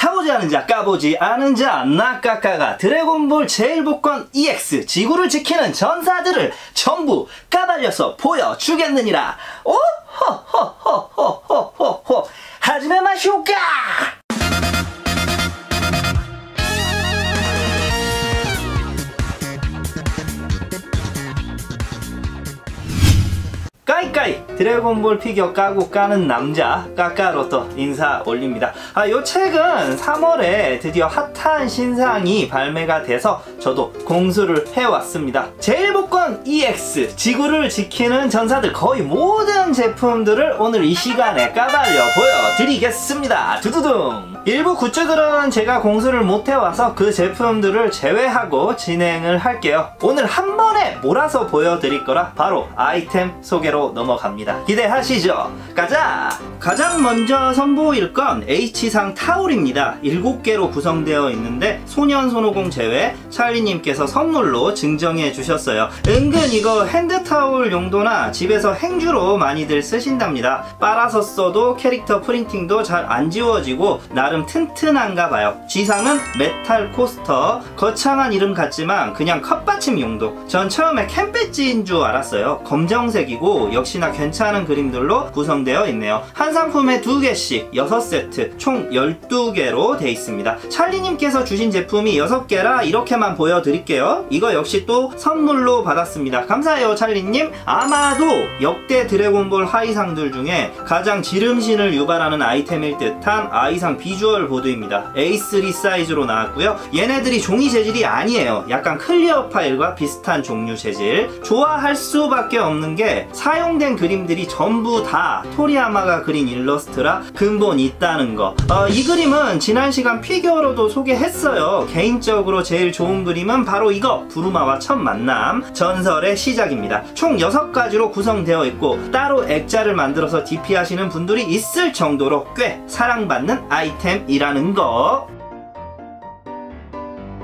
사보지 않은 자 까보지 않은 자 나까까가 드래곤볼 제일복권 EX 지구를 지키는 전사들을 전부 까발려서 보여주겠느니라. 오호호호호호호 하지마 마쇼까. 까이까이 드래곤볼 피규어 까고 까는 남자 까까로또 인사 올립니다. 요 책은 3월에 드디어 핫한 신상이 발매가 돼서 저도 공수를 해왔습니다. 제일복권 EX 지구를 지키는 전사들 거의 모든 제품들을 오늘 이 시간에 까발려 보여드리겠습니다. 두두둥. 일부 굿즈들은 제가 공수를 못해와서 그 제품들을 제외하고 진행을 할게요. 오늘 한 번에 몰아서 보여드릴 거라 바로 아이템 소개로 넘어갑니다. 기대하시죠. 가자! 가장 먼저 선보일 건 H상 타올입니다. 7개로 구성되어 있는데 소년 손오공 제외 찰리님께서 선물로 증정해 주셨어요. 은근 이거 핸드타올 용도나 집에서 행주로 많이들 쓰신답니다. 빨아서 써도 캐릭터 프린팅도 잘 안 지워지고 나름 튼튼한가 봐요. G상은 메탈 코스터. 거창한 이름 같지만 그냥 컵받침 용도. 전 처음에 캠배지인 줄 알았어요. 검정색이고 역시나 괜찮은 그림들로 구성되어 있네요. 한 상품에 2개씩 6세트 총 12개로 돼 있습니다. 찰리님께서 주신 제품이 6개라 이렇게만 보여드릴게요. 이거 역시 또 선물로 받았습니다. 감사해요 찰리님. 아마도 역대 드래곤볼 하이상들 중에 가장 지름신을 유발하는 아이템일 듯한 아이상 비주얼 보드입니다. A3 사이즈로 나왔고요. 얘네들이 종이 재질이 아니에요. 약간 클리어 파일과 비슷한 종류 재질. 좋아할 수밖에 없는 게 사용된 그림들이 전부 다 토리야마가 그린 일러스트라 근본 있다는 거. 이 그림은 지난 시간 피규어로도 소개했어요. 개인적으로 제일 좋은 그림은 바로 이거 부루마와 첫 만남 전설의 시작입니다. 총 6가지로 구성되어 있고 따로 액자를 만들어서 DP 하시는 분들이 있을 정도로 꽤 사랑받는 아이템이라는 거.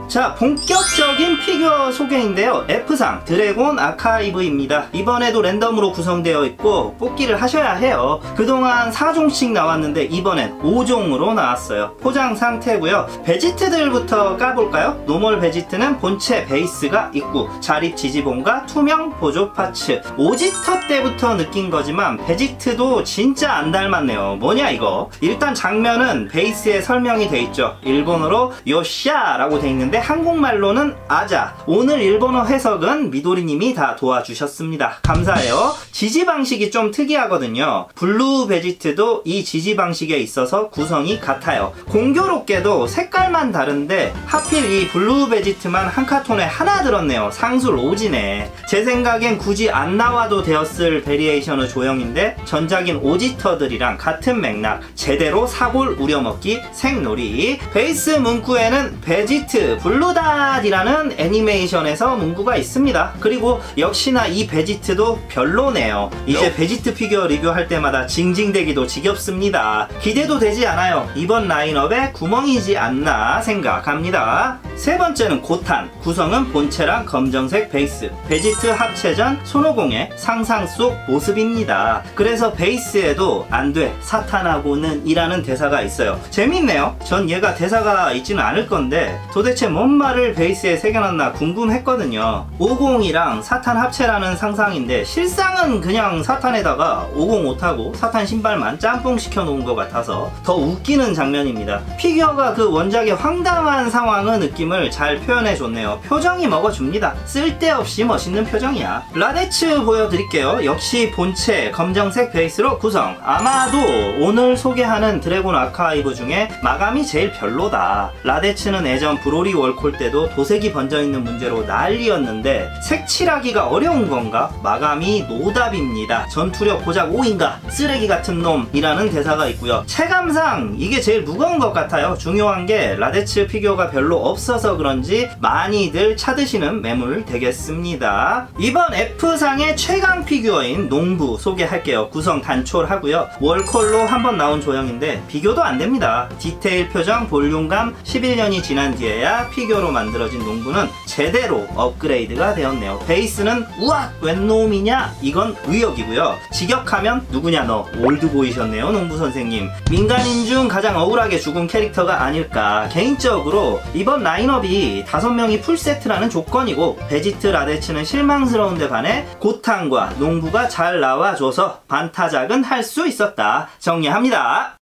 자, 본격적인 피규어 소개인데요. F상 드래곤 아카이브입니다. 이번에도 랜덤으로 구성되어 있고 뽑기를 하셔야 해요. 그동안 4종씩 나왔는데 이번엔 5종으로 나왔어요. 포장 상태고요. 베지트들부터 까볼까요? 노멀 베지트는 본체 베이스가 있고 자립 지지봉과 투명 보조 파츠. 오지터 때부터 느낀 거지만 베지트도 진짜 안 닮았네요. 뭐냐 이거. 일단 장면은 베이스에 설명이 돼 있죠. 일본어로 요샤라고 돼 있는데 한국말로는 아자. 오늘 일본어 해석은 미도리님이 다 도와주셨습니다. 감사해요. 지지 방식이 좀 특이하거든요. 블루 베지트도 이 지지 방식에 있어서 구성이 같아요. 공교롭게도 색깔만 다른데 하필 이 블루 베지트만 한 카톤에 하나 들었네요. 상술 오지네. 제 생각엔 굳이 안 나와도 되었을 베리에이션의 조형인데 전작인 오지터들이랑 같은 맥락. 제대로 사골 우려먹기 생놀이. 베이스 문구에는 베지트 블루닷이라는 애니메이션에서 문구가 있습니다. 그리고 역시나 이 베지트도 별로네요. 이제 베지트 피규어 리뷰할 때마다 징징대기도 지겹습니다. 기대도 되지 않아요. 이번 라인업에 구멍이지 않나 생각합니다. 세 번째는 고탄. 구성은 본체랑 검정색 베이스. 베지트 합체전 손오공의 상상 속 모습입니다. 그래서 베이스에도 안돼 사탄하고는 이라는 대사가 있어요. 재밌네요. 전 얘가 대사가 있지는 않을 건데 도대체 뭔 말을 베이스에 새겨놨나 궁금했거든요. 50이랑 사탄 합체라는 상상인데 실상은 그냥 사탄에다가 50 옷하고 사탄 신발만 짬뽕 시켜놓은 것 같아서 더 웃기는 장면입니다. 피규어가 그 원작의 황당한 상황의 느낌을 잘 표현해줬네요. 표정이 먹어줍니다. 쓸데없이 멋있는 표정이야. 라데츠 보여드릴게요. 역시 본체 검정색 베이스로 구성. 아마도 오늘 소개하는 드래곤 아카이브 중에 마감이 제일 별로다. 라데츠는 예전 브로리 월콜 때도 도색이 번져있는 문제로 난리였는데 색칠하기가 어려운 건가? 마감이 노답입니다. 전투력 고작 5인가? 쓰레기 같은 놈이라는 대사가 있고요. 체감상 이게 제일 무거운 것 같아요. 중요한 게 라데츠 피규어가 별로 없어요. 있어서 그런지 많이들 찾으시는 매물 되겠습니다. 이번 F상의 최강 피규어인 농부 소개할게요. 구성 단촐하고요. 월컬로 한번 나온 조형인데 비교도 안됩니다. 디테일 표정, 볼륨감, 11년이 지난 뒤에야 피규어로 만들어진 농부는 제대로 업그레이드가 되었네요. 베이스는 우악 웬 놈이냐? 이건 의역이고요. 직역하면 누구냐 너 올드보이셨네요 농부 선생님. 민간인 중 가장 억울하게 죽은 캐릭터가 아닐까. 개인적으로 이번 라인업이 5명이 풀세트라는 조건이고 베지트 라데츠는 실망스러운데 반해 고탕과 농부가 잘 나와줘서 반타작은 할 수 있었다. 정리합니다.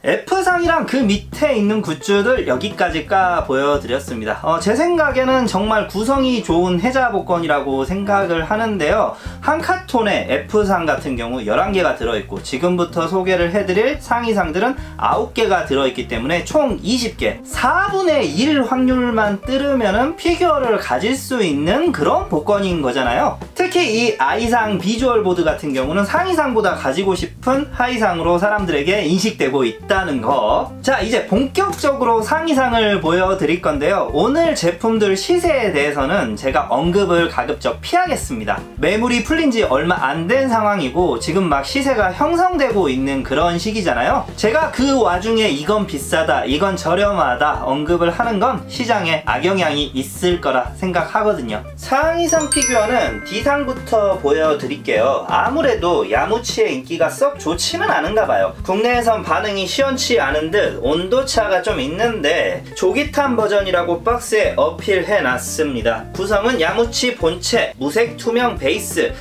F상이랑 그 밑에 있는 굿즈들 여기까지 까 보여드렸습니다. 제 생각에는 정말 구성이 좋은 해자 복권이라고 생각을 하는데요. 한 카톤에 F상 같은 경우 11개가 들어있고 지금부터 소개를 해드릴 상위상들은 9개가 들어있기 때문에 총 20개 4분의 1 확률만 뜨르면은 피규어를 가질 수 있는 그런 복권인 거잖아요. 특히 이 I상 비주얼 보드 같은 경우는 상위상보다 가지고 싶은 하위상으로 사람들에게 인식되고 있다는 거. 자, 이제 본격적으로 상위상을 보여드릴 건데요. 오늘 제품들 시세에 대해서는 제가 언급을 가급적 피하겠습니다. 매물이 풀린 지 얼마 안 된 상황이고 지금 막 시세가 형성되고 있는 그런 시기잖아요. 제가 그 와중에 이건 비싸다, 이건 저렴하다 언급을 하는 건 시장에 악영향이 있을 거라 생각하거든요. 상위상 피규어는 D상부터 보여드릴게요. 아무래도 야무치의 인기가 썩 좋지는 않은가 봐요. 국내에선 반응이 시원치 않은 듯 온도차가 좀 있는데 조기탄 버전이라고 박스에 어필해놨습니다. 구성은 야무치 본체, 무색 투명 베이스.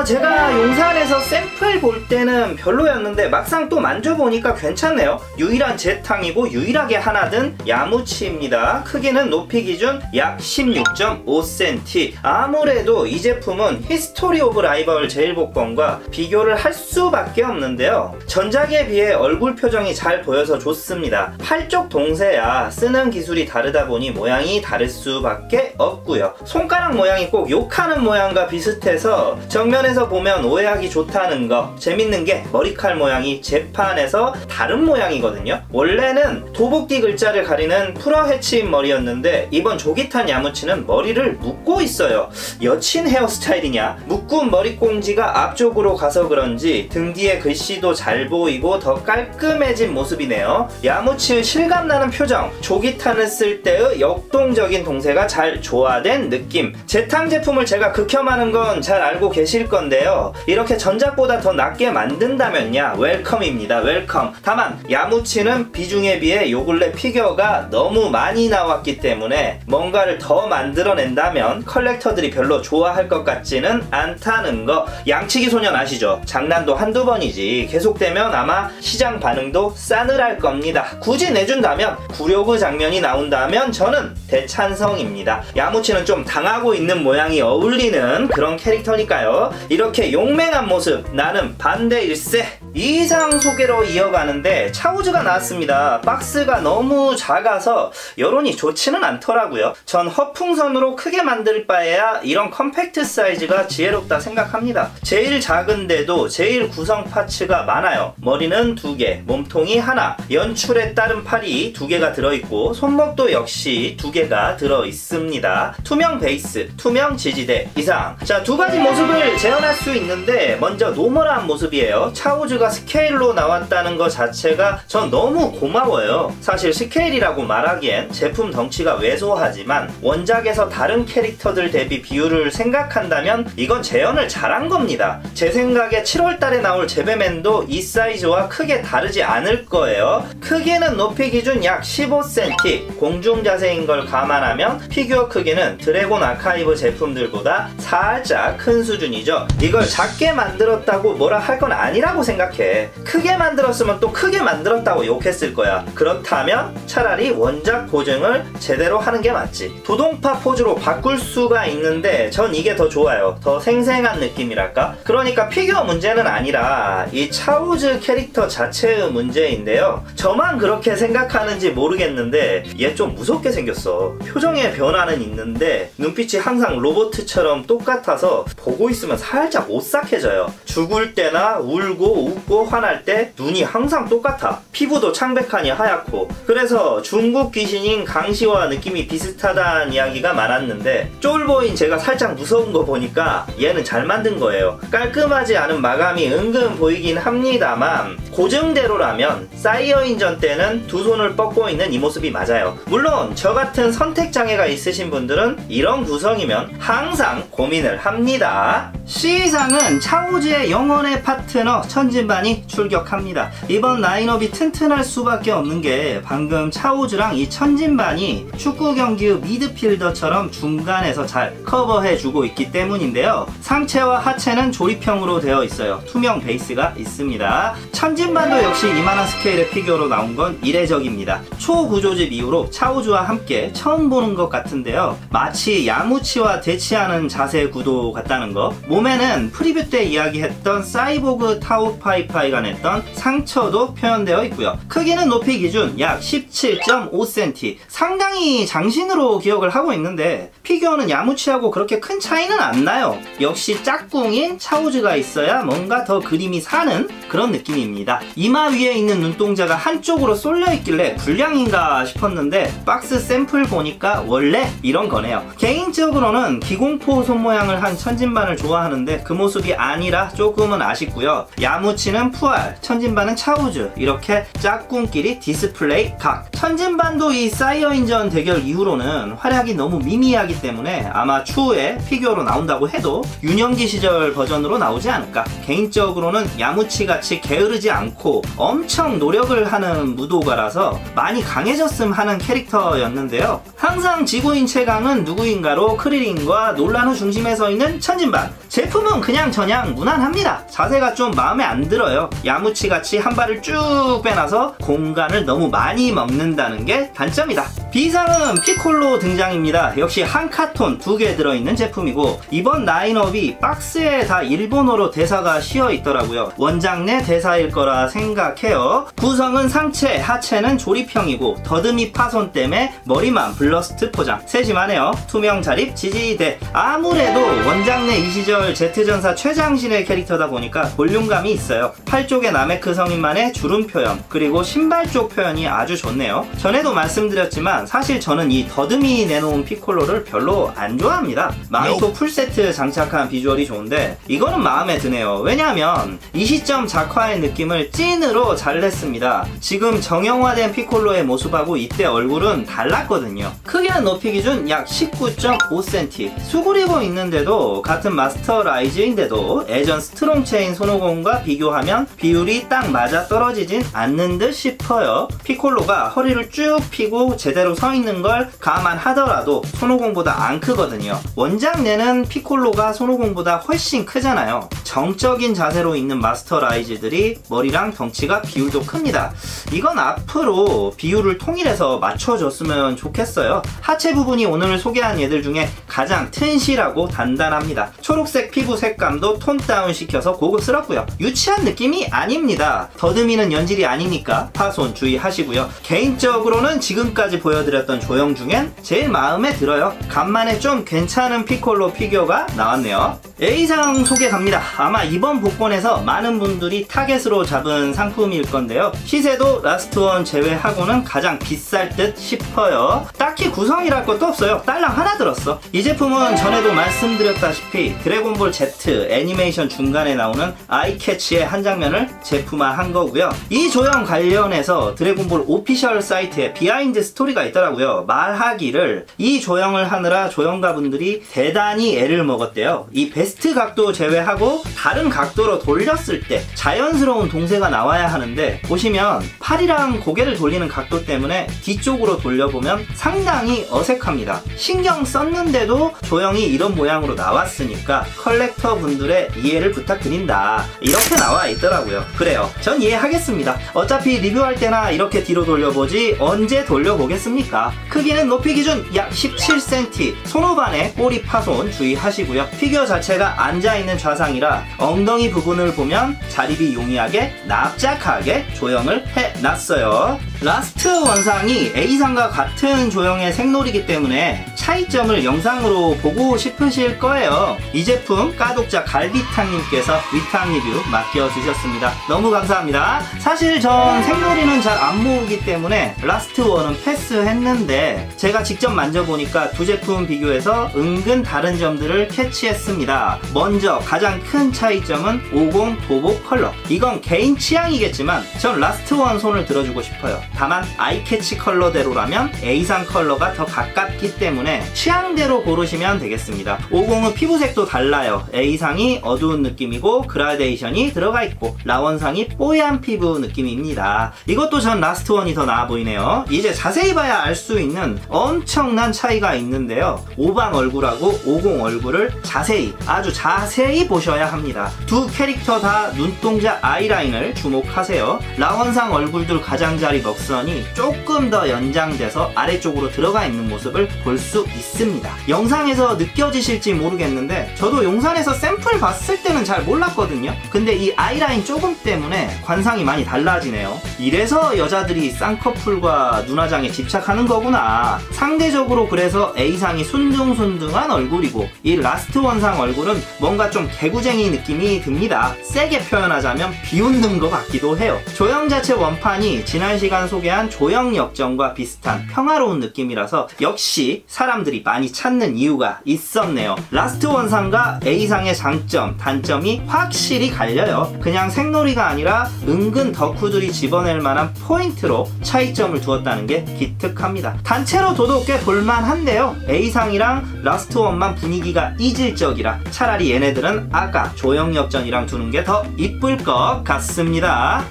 제가 용산에서 샘플 볼 때는 별로였는데 막상 또 만져보니까 괜찮네요. 유일한 재탕이고 유일하게 하나 든 야무치입니다. 크기는 높이 기준 약 16.5cm. 아무래도 이 제품은 히스토리 오브 라이벌 제일복권과 비교를 할 수밖에 없는데요. 전작에 비해 얼굴 표정이 잘 보여서 좋습니다. 팔쪽 동세야 쓰는 기술이 다르다 보니 모양이 다를 수밖에 없고요. 손가락 모양이 꼭 욕하는 모양과 비슷해서 정면에서 보면 오해하기 좋다는 거. 재밌는 게 머리칼 모양이 재판에서 다른 모양이거든요. 원래는 도복디 글자를 가리는 풀어 헤치인 머리였는데 이번 조기탄 야무치는 머리를 묶고 있어요. 여친 헤어스타일이냐? 묶은 머리꽁지가 앞쪽으로 가서 그런지 등 뒤에 글씨도 잘 보이고 더 깔끔해진 모습이네요. 야무치의 실감나는 표정, 조기탄을 쓸 때의 역동적인 동세가 잘 조화된 느낌. 재탕 제품을 제가 극혐하는 건 잘 알고 계실 건데요. 이렇게 전작보다 더 낫게 만든다면야 웰컴입니다. 웰컴. 다만 야무치는 비중에 비해 요 근래 피규어가 너무 많이 나왔기 때문에 뭔가를 더 만들어낸다면 컬렉터들이 별로 좋아할 것 같지는 않다는 거. 양치기 소년 아시죠? 장난도 한두 번이지 계속되면 아마 시장 반응도 싸늘할 겁니다. 굳이 내준다면 구려그 장면이 나온다면 저는 대찬성입니다. 야무치는 좀 당하고 있는 모양이 어울리는 그런 캐릭터니까요. 이렇게 용맹한 모습 나는 반대일세. 이상 소개로 이어가는데 차우즈가 나왔습니다. 박스가 너무 작아서 여론이 좋지는 않더라고요. 전 허풍선으로 크게 만들 바에야 이런 컴팩트 사이즈가 지혜롭다 생각합니다. 제일 작은데도 제일 구성 파츠가 많아요. 머리는 2개, 몸통이 하나, 연출에 따른 팔이 2개가 들어있고 손목도 역시 2개가 들어있습니다. 투명 베이스, 투명 지지대 이상. 자, 2가지 모습을 재현할 수 있는데 먼저 노멀한 모습이에요. 차우즈가 스케일로 나왔다는 것 자체가 전 너무 고마워요. 사실 스케일이라고 말하기엔 제품 덩치가 왜소하지만 원작에서 다른 캐릭터들 대비 비율을 생각한다면 이건 재현을 잘한 겁니다. 제 생각에 7월달에 나올 제베맨도 이 사이즈와 크게 다르지 않을 거예요. 크기는 높이 기준 약 15cm. 공중 자세인 걸 감안하면 피규어 크기는 드래곤 아카이브 제품들보다 살짝 큰 수준이죠. 이걸 작게 만들었다고 뭐라 할 건 아니라고 생각해. 크게 만들었으면 또 크게 만들었다고 욕했을 거야. 그렇다면 차라리 원작 보증을 제대로 하는 게 맞지. 도동파 포즈로 바꿀 수가 있는데 전 이게 더 좋아요. 더 생생한 느낌이랄까? 그러니까 피규어 문제는 아니라 이 차우즈 캐릭터 자체의 문제인데요. 저만 그렇게 생각하는지 모르겠는데 얘 좀 무섭게 생겼어. 표정의 변화는 있는데 눈빛이 항상 로봇처럼 똑같아서 보고 있으면 살짝 오싹해져요. 죽을 때나 울고 웃고 화날 때 눈이 항상 똑같아. 피부도 창백하니 하얗고. 그래서 중국 귀신인 강시와 느낌이 비슷하다는 이야기가 많았는데 쫄보인 제가 살짝 무서운 거 보니까 얘는 잘 만든 거예요. 깔끔하지 않은 마감이 은근 보이긴 합니다만 고증대로라면 사이어인전 때는 두 손을 뻗고 있는 이 모습이 맞아요. 물론 저 같은 선택장애가 있으신 분들은 이런 구성이면 항상 고민을 합니다. C상은 차오즈의 영원의 파트너 천진반이 출격합니다. 이번 라인업이 튼튼할 수밖에 없는 게 방금 차오즈랑 이 천진반이 축구 경기 후 미드필더처럼 중간에서 잘 커버해주고 있기 때문인데요. 상체와 하체는 조립형으로 되어 있어요. 투명 베이스가 있습니다. 천진반도 역시 이만한 스케일의 피규어로 나온 건 이례적입니다. 초구조집 이후로 차오즈와 함께 처음 보는 것 같은데요. 마치 야무치와 대치하는 자세 구도 같다는 거. 몸에는 프리뷰 때 이야기했던 사이보그 타오파이파이가 냈던 상처도 표현되어 있고요. 크기는 높이 기준 약 17.5cm, 상당히 장신으로 기억을 하고 있는데 피규어는 야무치하고 그렇게 큰 차이는 안 나요. 역시 짝꿍인 차오즈가 있어야 뭔가 더 그림이 사는 그런 느낌입니다. 이마 위에 있는 눈동자가 한쪽으로 쏠려 있길래 불량인가 싶었는데 박스 샘플 보니까 원래 이런 거네요. 개인적으로는 기공포 손모양을 한 천진반을 좋아하는데 그 모습이 아니라 조금은 아쉽고요. 야무치는 푸알, 천진반은 차오즈, 이렇게 짝꿍끼리 디스플레이 각. 천진반도 이 사이어인전 대결 이후로는 활약이 너무 미미하기 때문에 아마 추후에 피규어로 나온다고 해도 유년기 시절 버전으로 나오지 않을까. 개인적으로는 야무치같이 게으르지 않고 엄청 노력을 하는 무도가라서 많이 강해졌음 하는 캐릭터였는데요. 항상 지구인 최강은 누구인가로 크리링과 논란 후 중심에 서 있는 천진반. 제품은 그냥 저냥 무난합니다. 자세가 좀 마음에 안 들어요. 야무치같이 한 발을 쭉 빼놔서 공간을 너무 많이 먹는다는 게 단점이다. B상은 피콜로 등장입니다. 역시 한 카톤 2개 들어있는 제품이고 이번 라인업이 박스에 다 일본어로 대사가 씌어 있더라고요. 원작 내 대사일 거라 생각해요. 구성은 상체, 하체는 조립형이고 더듬이 파손 때문에 머리만 블러스트 포장. 세심하네요. 투명 자립 지지대. 아무래도 원작 내 이 시절 Z전사 최장신의 캐릭터다 보니까 볼륨감이 있어요. 팔 쪽에 나메크 성인만의 주름 표현, 그리고 신발 쪽 표현이 아주 좋네요. 전에도 말씀드렸지만 사실 저는 이 더듬이 내놓은 피콜로를 별로 안 좋아합니다. 마이토 풀세트 장착한 비주얼이 좋은데 이거는 마음에 드네요. 왜냐하면 이 시점 작화의 느낌을 찐으로 잘 냈습니다. 지금 정형화된 피콜로의 모습하고 이때 얼굴은 달랐거든요. 크기는 높이 기준 약 19.5cm. 수그리고 있는데도 같은 마스터 라이즈인데도 예전 스트롱체인 손오공과 비교하면 비율이 딱 맞아 떨어지진 않는 듯 싶어요. 피콜로가 허리를 쭉 펴고 제대로 서 있는 걸 감안하더라도 손오공보다 안 크거든요. 원작 내는 피콜로가 손오공보다 훨씬 크잖아요. 정적인 자세로 있는 마스터 라이즈들이 머리랑 덩치가 비율도 큽니다. 이건 앞으로 비율을 통일해서 맞춰줬으면 좋겠어요. 하체 부분이 오늘 소개한 얘들 중에 가장 튼실하고 단단합니다. 초록색 피부 색감도 톤 다운 시켜서 고급스럽고요. 유치한 느낌이 아닙니다. 더듬이는 연질이 아니니까 파손 주의하시고요. 개인적으로는 지금까지 보여드렸던 조형 중엔 제일 마음에 들어요. 간만에 좀 괜찮은 피콜로 피규어가 나왔네요. A상 소개 갑니다. 아마 이번 복권에서 많은 분들이 타겟으로 잡은 상품일 건데요. 시세도 라스트원 제외하고는 가장 비쌀 듯 싶어요. 딱히 구성이랄 것도 없어요. 딸랑 하나 들었어. 이 제품은 전에도 말씀드렸다시피 드래곤볼 Z 애니메이션 중간에 나오는 아이캐치의 한 장면을 제품화한 거고요. 이 조형 관련해서 드래곤볼 오피셜 사이트에 비하인드 스토리가 있더라고요. 말하기를 이 조형을 하느라 조형가분들이 대단히 애를 먹었대요. 이 베스트 각도 제외하고 다른 각도로 돌렸을 때 자연스러운 동세가 나와야 하는데 보시면 팔이랑 고개를 돌리는 각도 때문에 뒤쪽으로 돌려보면 상당히 어색합니다. 신경 썼는데도 조형이 이런 모양으로 나왔으니까 컬렉터 분들의 이해를 부탁드린다, 이렇게 나와 있더라고요. 그래요, 전 이해하겠습니다. 어차피 리뷰할 때나 이렇게 뒤로 돌려보지 언제 돌려보겠습니까? 크기는 높이 기준 약 17cm, 손오반의 꼬리 파손 주의하시고요. 피규어 자체가 앉아있는 좌상이라 엉덩이 부분을 보면 자립이 용이하게 납작하게 조형을 해놨어요. 라스트 원상이 A상과 같은 조형의 생놀이기 때문에 차이점을 영상으로 보고 싶으실 거예요. 이 제품 까독자 갈비탕님께서 위탁 리뷰 맡겨주셨습니다. 너무 감사합니다. 사실 전 생놀이는 잘 안 모으기 때문에 라스트 원은 패스했는데 제가 직접 만져보니까 두 제품 비교해서 은근 다른 점들을 캐치했습니다. 먼저 가장 큰 차이점은 50 도복 컬러. 이건 개인 취향이겠지만 전 라스트 원 손을 들어주고 싶어요. 다만 아이캐치 컬러대로라면 A상 컬러가 더 가깝기 때문에 취향대로 고르시면 되겠습니다. 50은 피부색도 달라요. A상이 어두운 느낌이고 그라데이션이 들어가 있고 라원상이 뽀얀 피부 느낌입니다. 이것도 전 라스트 원이 더 나아 보이네요. 이제 자세히 봐야 알 수 있는 엄청난 차이가 있는데요. 5방 얼굴하고 50 얼굴을 자세히, 아주 자세히 보셔야 합니다. 두 캐릭터 다 눈동자 아이라인을 주목하세요. 라원상 얼굴들 가장자리 먹선이 조금 더 연장돼서 아래쪽으로 들어가 있는 모습을 볼 수 있습니다. 영상에서 느껴지실지 모르겠는데 저도 용산에서 샘플 봤을 때는 잘 몰랐거든요. 근데 이 아이라인 조금 때문에 관상이 많이 달라지네요. 이래서 여자들이 쌍꺼풀과 눈화장에 집착하는 거구나. 상대적으로 그래서 A상이 순둥순둥한 얼굴이고 이 라스트 원상 얼굴은 뭔가 좀 개구쟁이 느낌이 듭니다. 세게 표현하자면 비웃는 것 같기도 해요. 조형 자체 원판이 지난 시간 소개한 조형 역정과 비슷한 평화로운 느낌이라서 역시 사람들이 많이 찾는 이유가 있었네요. 라스트 원상과 A상의 장점, 단점이 확실히 갈려요. 그냥 생놀이가 아니라 은근 덕후들이 집어낼 만한 포인트로 차이점을 두었다는 게 기특합니다. 단체로 둬도 꽤 볼만한데요. A상이랑 라스트 원만 분위기가 이질적이라 차라리 얘네들은 아까 조형 역전이랑 두는 게 더 이쁠 것 같습니다.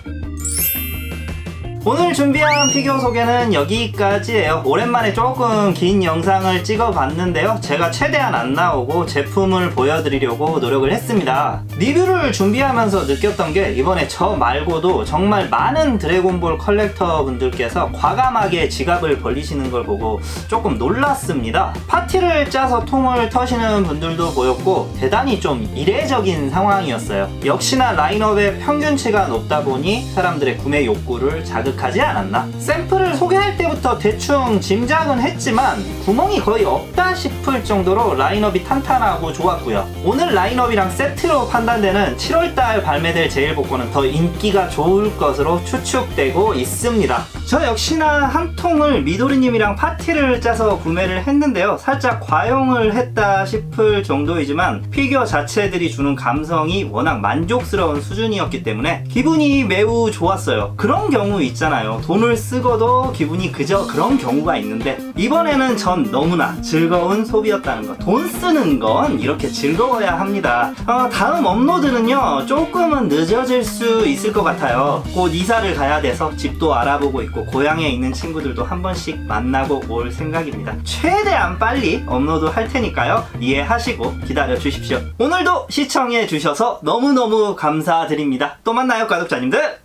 오늘 준비한 피규어 소개는 여기까지예요. 오랜만에 조금 긴 영상을 찍어봤는데요. 제가 최대한 안 나오고 제품을 보여드리려고 노력을 했습니다. 리뷰를 준비하면서 느꼈던 게 이번에 저 말고도 정말 많은 드래곤볼 컬렉터 분들께서 과감하게 지갑을 벌리시는 걸 보고 조금 놀랐습니다. 파티를 짜서 통을 터시는 분들도 보였고 대단히 좀 이례적인 상황이었어요. 역시나 라인업의 평균치가 높다 보니 사람들의 구매 욕구를 자극하지 않았나? 샘플을 소개할 때부터 대충 짐작은 했지만 구멍이 거의 없다 싶을 정도로 라인업이 탄탄하고 좋았고요. 오늘 라인업이랑 세트로 판단되는 7월달 발매될 제일복권은 더 인기가 좋을 것으로 추측되고 있습니다. 저 역시나 한 통을 미도리님이랑 파티를 짜서 구매를 했는데요. 살짝 과용을 했다 싶을 정도이지만 피규어 자체들이 주는 감성이 워낙 만족스러운 수준이었기 때문에 기분이 매우 좋았어요. 그런 경우 있잖아요. 돈을 쓰고도 기분이 그저 그런 경우가 있는데 이번에는 전 너무나 즐거운 소비였다는 거. 돈 쓰는 건 이렇게 즐거워야 합니다. 다음 업로드는요 조금은 늦어질 수 있을 것 같아요. 곧 이사를 가야 돼서 집도 알아보고 있고 고향에 있는 친구들도 한 번씩 만나고 올 생각입니다. 최대한 빨리 업로드 할 테니까요. 이해하시고 기다려 주십시오. 오늘도 시청해 주셔서 너무너무 감사드립니다. 또 만나요, 구독자님들.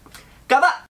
까바!